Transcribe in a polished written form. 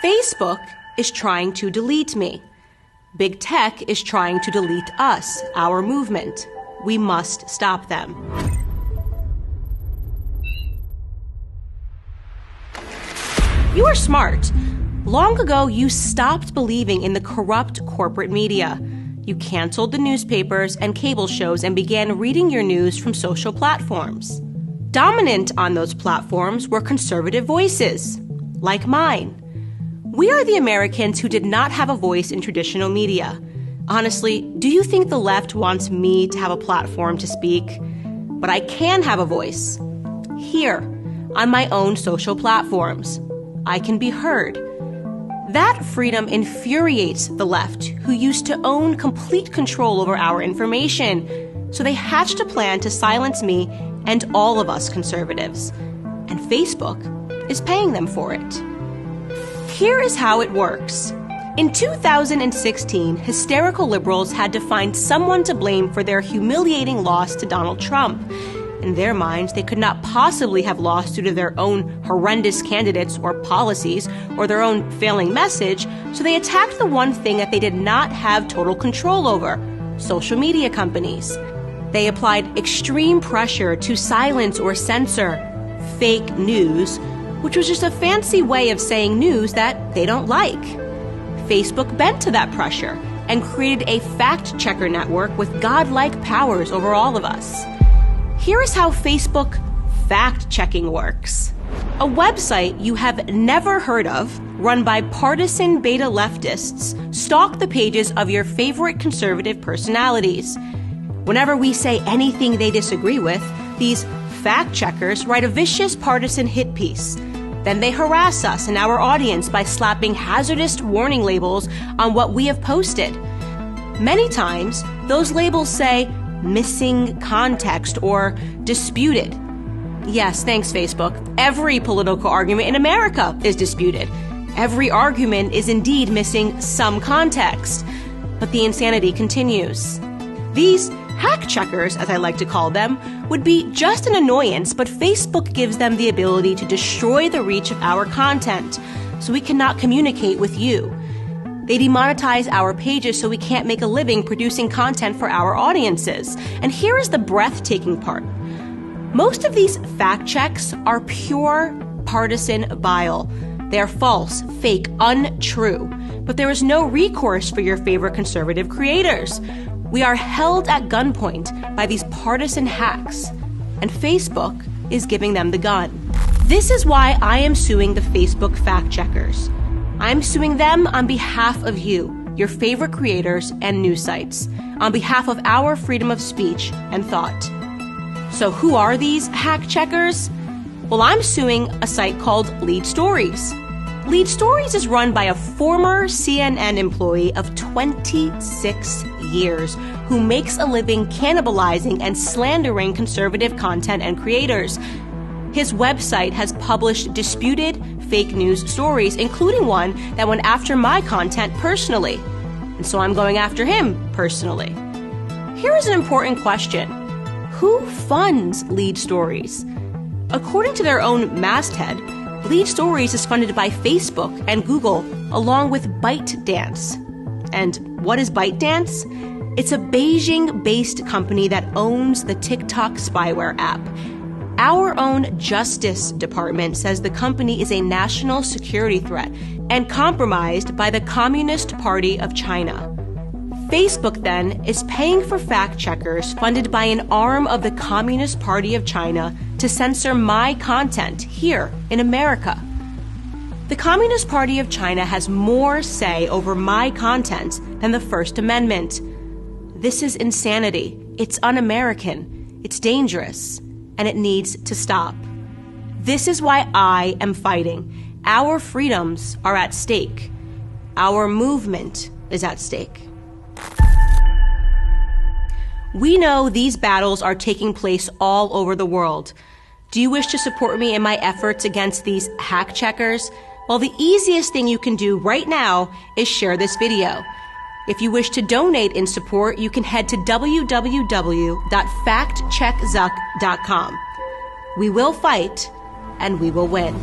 Facebook is trying to delete me. Big tech is trying to delete us, our movement. We must stop them. You are smart. Long ago, you stopped believing in the corrupt corporate media. You canceled the newspapers and cable shows and began reading your news from social platforms. Dominant on those platforms were conservative voices, like mine. We are the Americans who did not have a voice in traditional media. Honestly, do you think the left wants me to have a platform to speak? But I can have a voice. Here, on my own social platforms. I can be heard. That freedom infuriates the left, who used to own complete control over our information. So they hatched a plan to silence me and all of us conservatives. And Facebook is paying them for it. Here is how it works. In 2016, hysterical liberals had to find someone to blame for their humiliating loss to Donald Trump. In their minds, they could not possibly have lost due to their own horrendous candidates or policies or their own failing message, so they attacked the one thing that they did not have total control over: social media companies. They applied extreme pressure to silence or censor fake news, which was just a fancy way of saying news that they don't like. Facebook bent to that pressure and created a fact-checker network with godlike powers over all of us. Here is how Facebook fact-checking works. A website you have never heard of, run by partisan beta leftists, stalk the pages of your favorite conservative personalities. Whenever we say anything they disagree with, these fact-checkers write a vicious partisan hit piece. Then they harass us and our audience by slapping hazardous warning labels on what we have posted. Many times, those labels say missing context or disputed. Yes, thanks, Facebook. Every political argument in America is disputed. Every argument is indeed missing some context. But the insanity continues. These hack checkers, as I like to call them, would be just an annoyance, but Facebook gives them the ability to destroy the reach of our content, so we cannot communicate with you. They demonetize our pages so we can't make a living producing content for our audiences. And here is the breathtaking part. Most of these fact checks are pure partisan bile. They are false, fake, untrue. But there is no recourse for your favorite conservative creators. We are held at gunpoint by these partisan hacks, and Facebook is giving them the gun. This is why I am suing the Facebook fact-checkers. I'm suing them on behalf of you, your favorite creators and news sites, on behalf of our freedom of speech and thought. So who are these hack checkers? Well, I'm suing a site called Lead Stories. Lead Stories is run by a former CNN employee of 26 years who makes a living cannibalizing and slandering conservative content and creators. His website has published disputed fake news stories, including one that went after my content personally. And so I'm going after him personally. Here is an important question. Who funds Lead Stories? According to their own masthead, Lead Stories is funded by Facebook and Google, along with ByteDance. And what is ByteDance? It's a Beijing-based company that owns the TikTok spyware app. Our own Justice Department says the company is a national security threat and compromised by the Communist Party of China. Facebook, then, is paying for fact-checkers funded by an arm of the Communist Party of China to censor my content here in America. The Communist Party of China has more say over my content than the First Amendment. This is insanity. It's un-American. It's dangerous. And it needs to stop. This is why I am fighting. Our freedoms are at stake. Our movement is at stake. We know these battles are taking place all over the world. Do you wish to support me in my efforts against these hack checkers? Well, the easiest thing you can do right now is share this video. If you wish to donate in support, you can head to www.factcheckzuck.com. We will fight, and we will win.